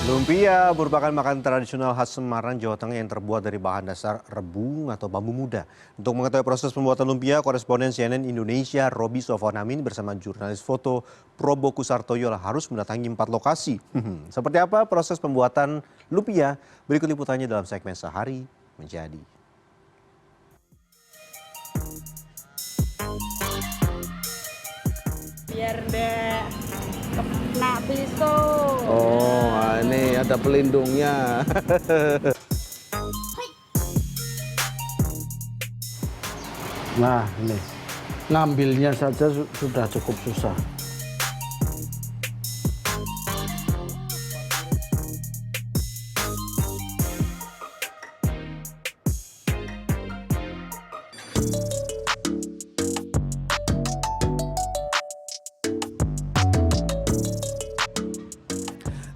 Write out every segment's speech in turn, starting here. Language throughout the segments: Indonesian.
Lumpia merupakan makanan tradisional khas Semarang, Jawa Tengah yang terbuat dari bahan dasar rebung atau bambu muda. Untuk mengetahui proses pembuatan lumpia, koresponden CNN Indonesia Roby Sofwanamin bersama jurnalis foto Probo Kusartoyo harus mendatangi 4 lokasi. Seperti apa proses pembuatan lumpia? Berikut liputannya dalam segmen Sehari Menjadi. Biar enggak kena pisau. Oh, nah ini ada pelindungnya. Nah, ini ngambilnya saja sudah cukup susah.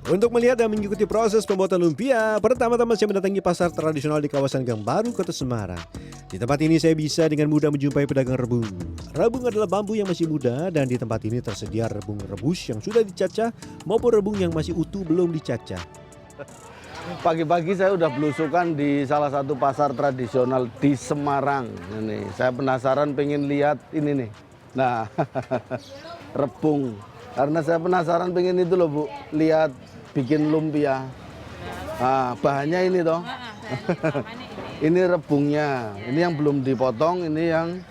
Untuk melihat dan mengikuti proses pembuatan lumpia, pertama-tama saya mendatangi pasar tradisional di kawasan Gang Baru, Kota Semarang. Di tempat ini saya bisa dengan mudah menjumpai pedagang rebung. Rebung adalah bambu yang masih muda dan di tempat ini tersedia rebung rebus yang sudah dicacah maupun rebung yang masih utuh belum dicacah. Pagi-pagi saya udah belusukan di salah satu pasar tradisional di Semarang. Ini saya penasaran pengen lihat ini nih. Nah, rebung. Karena saya penasaran pengen itu loh Bu, lihat bikin lumpia. Nah, bahannya ini toh. Ini rebungnya. Ini yang belum dipotong, ini yang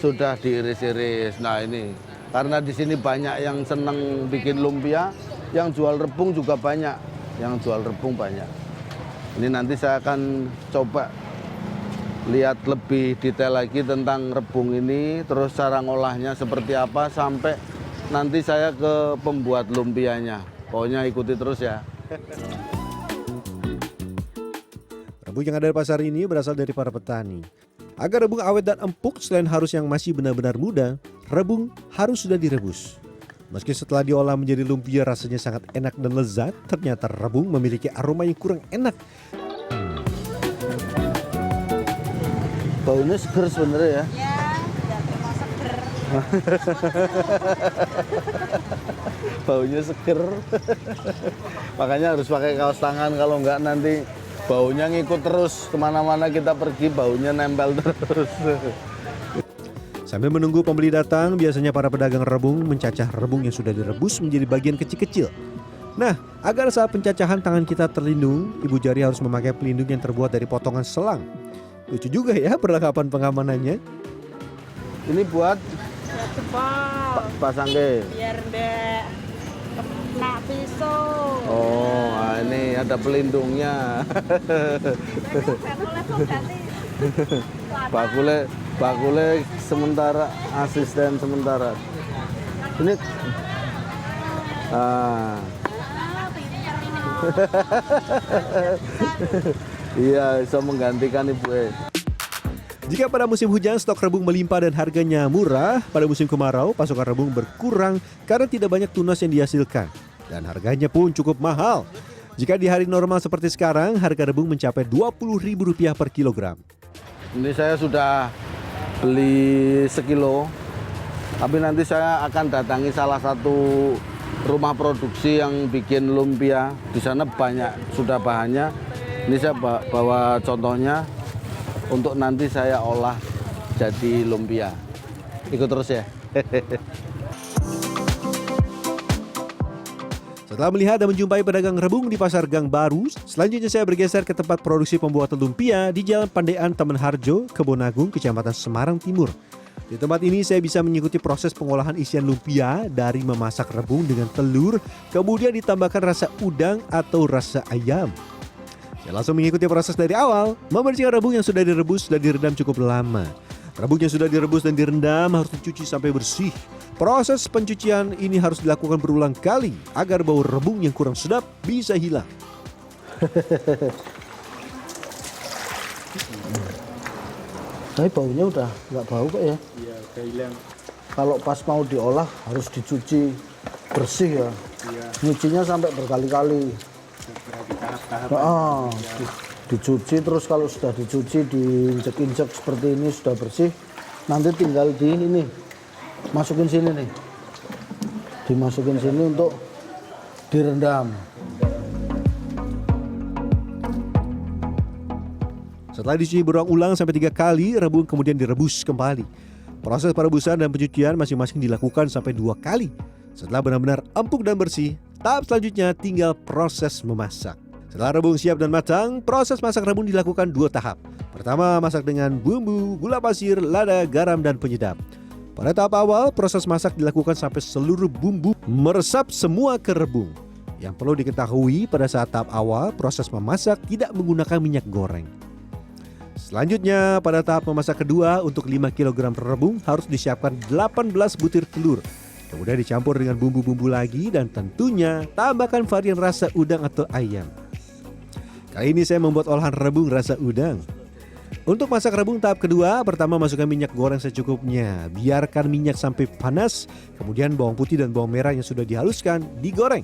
sudah diiris-iris. Nah, ini karena di sini banyak yang seneng bikin lumpia, yang jual rebung juga banyak. Yang jual rebung banyak. Ini nanti saya akan coba lihat lebih detail lagi tentang rebung ini, terus cara ngolahnya seperti apa sampai nanti saya ke pembuat lumpianya. Pokoknya ikuti terus ya. Rebung yang ada di pasar ini berasal dari para petani. Agar rebung awet dan empuk, selain harus yang masih benar-benar muda, rebung harus sudah direbus. Meski setelah diolah menjadi lumpia rasanya sangat enak dan lezat, ternyata rebung memiliki aroma yang kurang enak. Baunya seger sebenarnya ya. Ya, biar terima seger. Baunya seger. Makanya harus pakai kaos tangan, kalau enggak nanti baunya ngikut terus kemana-mana kita pergi, baunya nempel terus. Sambil menunggu pembeli datang, biasanya para pedagang rebung mencacah rebung yang sudah direbus menjadi bagian kecil-kecil. Nah, agar saat pencacahan tangan kita terlindung, ibu jari harus memakai pelindung yang terbuat dari potongan selang. Lucu juga ya perlengkapan pengamanannya. Ini buat Ya jempol. pasangke. Biar enggak kena pisau. Oh, nah ini ada pelindungnya. Bakule sementara, asisten sementara. Ini iya, bisa menggantikan ibu. Jika pada musim hujan stok rebung melimpah dan harganya murah, pada musim kemarau pasokan rebung berkurang karena tidak banyak tunas yang dihasilkan. Dan harganya pun cukup mahal. Jika di hari normal seperti sekarang, harga rebung mencapai Rp20.000 per kilogram. Ini saya sudah beli sekilo, tapi nanti saya akan datangi salah satu rumah produksi yang bikin lumpia. Di sana banyak sudah bahannya. Ini saya bawa contohnya untuk nanti saya olah jadi lumpia. Ikut terus ya. Setelah melihat dan menjumpai pedagang rebung di pasar Gang Baru, selanjutnya saya bergeser ke tempat produksi pembuatan lumpia di Jalan Pandean Taman Harjo, Kebonagung, Kecamatan Semarang Timur. Di tempat ini saya bisa mengikuti proses pengolahan isian lumpia dari memasak rebung dengan telur, kemudian ditambahkan rasa udang atau rasa ayam. Saya langsung mengikuti proses dari awal, membersihkan rebung yang sudah direbus dan direndam cukup lama. Rebung yang sudah direbus dan direndam harus dicuci sampai bersih. Proses pencucian ini harus dilakukan berulang kali agar bau rebung yang kurang sedap bisa hilang. Tapi baunya udah nggak bau kok ya? Iya, udah hilang. Kalau pas mau diolah harus dicuci bersih ya. Iya, Nyucinya sampai berkali-kali. berarti tahap-tahap. Dicuci, terus kalau sudah dicuci diinjek-injek seperti ini sudah bersih, nanti tinggal di ini masukin sini nih, dimasukin sini untuk direndam. Setelah dicuci berulang-ulang sampai 3 kali, rebung kemudian direbus kembali. Proses perebusan dan pencucian masing-masing dilakukan sampai 2 kali. Setelah benar-benar empuk dan bersih, tahap selanjutnya tinggal proses memasak. Setelah rebung siap dan matang, proses masak rebung dilakukan 2 tahap. Pertama, masak dengan bumbu, gula pasir, lada, garam, dan penyedap. Pada tahap awal, proses masak dilakukan sampai seluruh bumbu meresap semua ke rebung. Yang perlu diketahui pada saat tahap awal, proses memasak tidak menggunakan minyak goreng. Selanjutnya, pada tahap memasak kedua, untuk 5 kg rebung harus disiapkan 18 butir telur. Kemudian dicampur dengan bumbu-bumbu lagi dan tentunya tambahkan varian rasa udang atau ayam. Kali ini saya membuat olahan rebung rasa udang. Untuk masak rebung tahap kedua, pertama masukkan minyak goreng secukupnya. Biarkan minyak sampai panas, kemudian bawang putih dan bawang merah yang sudah dihaluskan digoreng.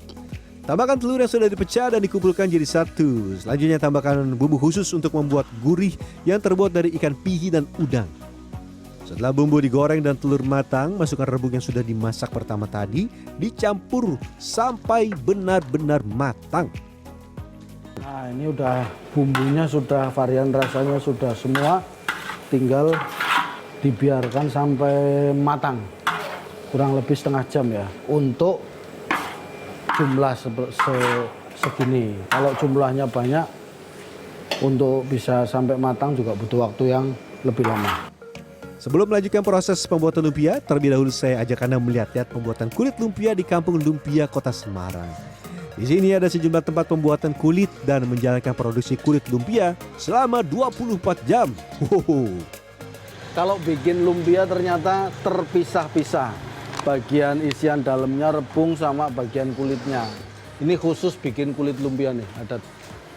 Tambahkan telur yang sudah dipecah dan dikumpulkan jadi satu. Selanjutnya tambahkan bumbu khusus untuk membuat gurih yang terbuat dari ikan pihi dan udang. Setelah bumbu digoreng dan telur matang, masukkan rebung yang sudah dimasak pertama tadi, dicampur sampai benar-benar matang. Nah, ini udah bumbunya, sudah varian rasanya sudah semua, tinggal dibiarkan sampai matang, kurang lebih setengah jam ya, untuk jumlah segini. Kalau jumlahnya banyak, untuk bisa sampai matang juga butuh waktu yang lebih lama. Sebelum melanjutkan proses pembuatan lumpia, terlebih dahulu saya ajak Anda melihat-lihat pembuatan kulit lumpia di Kampung Lumpia, Kota Semarang. Di sini ada sejumlah tempat pembuatan kulit dan menjalankan produksi kulit lumpia selama 24 jam. Kalau bikin lumpia ternyata terpisah-pisah. Bagian isian dalamnya rebung sama bagian kulitnya. Ini khusus bikin kulit lumpia nih. Ada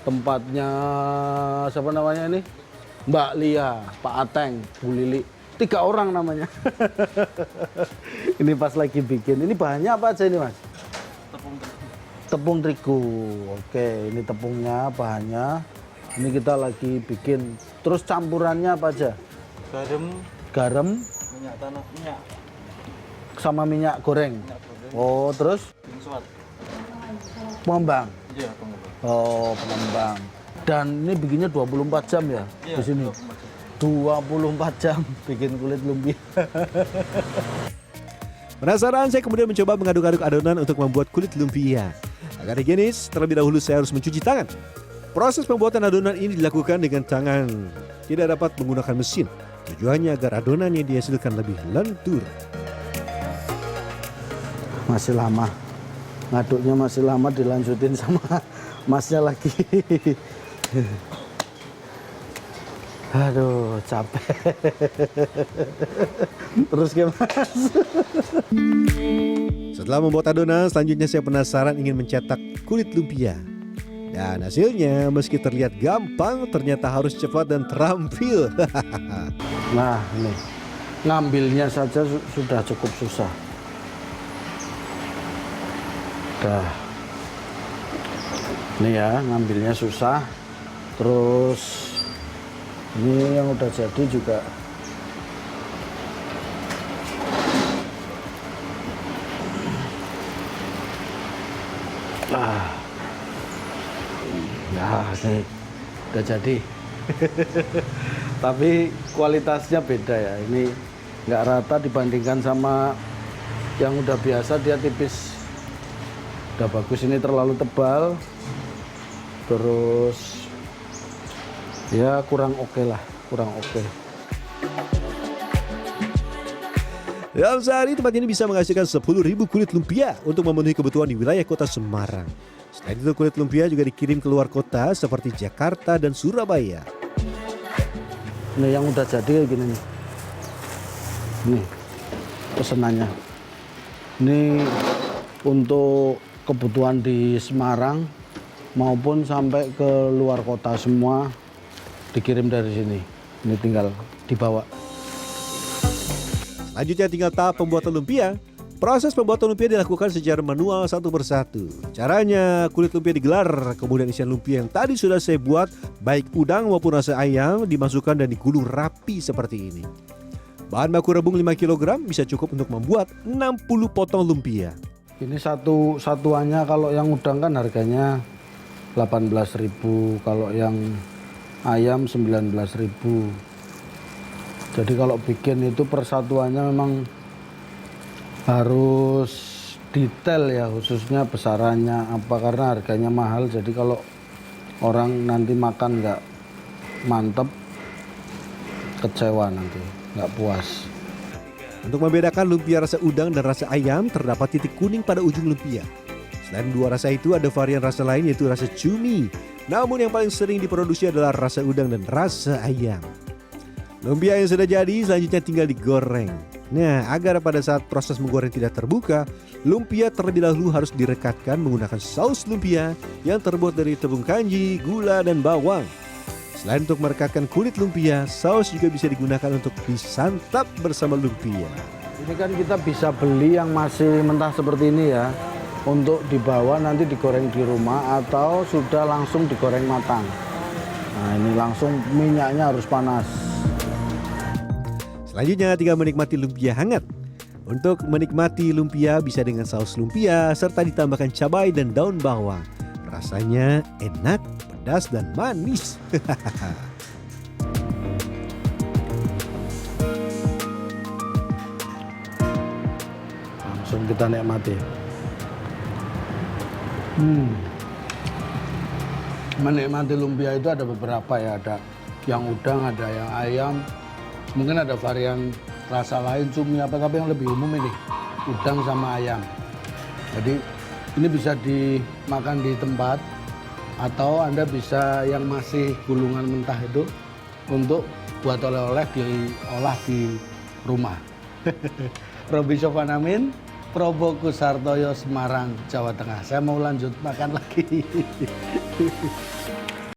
tempatnya, siapa namanya ini? Mbak Lia, Pak Ateng, Bu Lili. 3 orang namanya. Ini pas lagi bikin. Ini bahannya apa aja ini, Mas? Tepung terigu. Oke, ini tepungnya, bahannya. Ini kita lagi bikin. Terus campurannya apa aja? Garam, minyak tanah, minyak sama minyak goreng. Oh, terus pengembang. iya pengembang. Oh, pengembang. Dan ini bikinnya 24 jam ya, Iya, di sini. 24 jam bikin kulit lumpia. Penasaran, saya kemudian mencoba mengaduk-aduk adonan untuk membuat kulit lumpia. Agar higienis, terlebih dahulu saya harus mencuci tangan. Proses pembuatan adonan ini dilakukan dengan tangan, tidak dapat menggunakan mesin. Tujuannya agar adonan yang dihasilkan lebih lentur. Masih lama. Ngaduknya masih lama, dilanjutin sama masnya lagi. Aduh, capek. Terus gimana? Setelah membuat adonan, selanjutnya saya penasaran ingin mencetak kulit lumpia. Dan hasilnya meski terlihat gampang, ternyata harus cepat dan terampil. Nah, ini ngambilnya saja sudah cukup susah. Dah. Ini ya, ngambilnya susah. Terus ini yang udah jadi juga. Nah, ini udah jadi. Tapi kualitasnya beda ya. Ini nggak rata dibandingkan sama yang udah biasa, dia tipis. Udah bagus, ini terlalu tebal. Terus ya kurang oke lah, kurang oke. Dalam sehari tempat ini bisa menghasilkan 10.000 kulit lumpia untuk memenuhi kebutuhan di wilayah kota Semarang. Selain itu kulit lumpia juga dikirim ke luar kota seperti Jakarta dan Surabaya. Ini yang udah jadi kayak gini nih. Ini pesenannya. Ini untuk kebutuhan di Semarang maupun sampai ke luar kota semua dikirim dari sini. Ini tinggal dibawa. Selanjutnya tinggal tahap pembuatan lumpia. Proses pembuatan lumpia dilakukan secara manual satu persatu. Caranya, kulit lumpia digelar, kemudian isian lumpia yang tadi sudah saya buat, baik udang maupun rasa ayam, dimasukkan dan digulung rapi seperti ini. Bahan baku rebung 5 kg bisa cukup untuk membuat 60 potong lumpia. Ini satuannya kalau yang udang kan harganya 18.000, kalau yang ayam 19.000. Jadi kalau bikin itu persatuannya memang harus detail ya, khususnya besarannya apa, karena harganya mahal. Jadi kalau orang nanti makan nggak mantep, kecewa nanti, nggak puas. Untuk membedakan lumpia rasa udang dan rasa ayam, terdapat titik kuning pada ujung lumpia. Selain dua rasa itu, ada varian rasa lain yaitu rasa cumi. Namun yang paling sering diproduksi adalah rasa udang dan rasa ayam. Lumpia yang sudah jadi selanjutnya tinggal digoreng. Nah, agar pada saat proses menggoreng tidak terbuka, lumpia terlebih dahulu harus direkatkan menggunakan saus lumpia yang terbuat dari tepung kanji, gula, dan bawang. Selain untuk merekatkan kulit lumpia, saus juga bisa digunakan untuk disantap bersama lumpia. Ini kan kita bisa beli yang masih mentah seperti ini ya, untuk dibawa nanti digoreng di rumah atau sudah langsung digoreng matang. Nah, ini langsung minyaknya harus panas. Selanjutnya tinggal menikmati lumpia hangat. Untuk menikmati lumpia bisa dengan saus lumpia serta ditambahkan cabai dan daun bawang. Rasanya enak, pedas, dan manis. Langsung kita nikmati. Menikmati lumpia itu ada beberapa ya, ada yang udang, ada yang ayam. Mungkin ada varian rasa lain, cumi apa, tapi yang lebih umum ini udang sama ayam. Jadi ini bisa dimakan di tempat atau Anda bisa yang masih gulungan mentah itu untuk buat oleh-oleh diolah di rumah. Roby Sofanamin, Probo Kusartoyo, Semarang, Jawa Tengah. Saya mau lanjut makan lagi.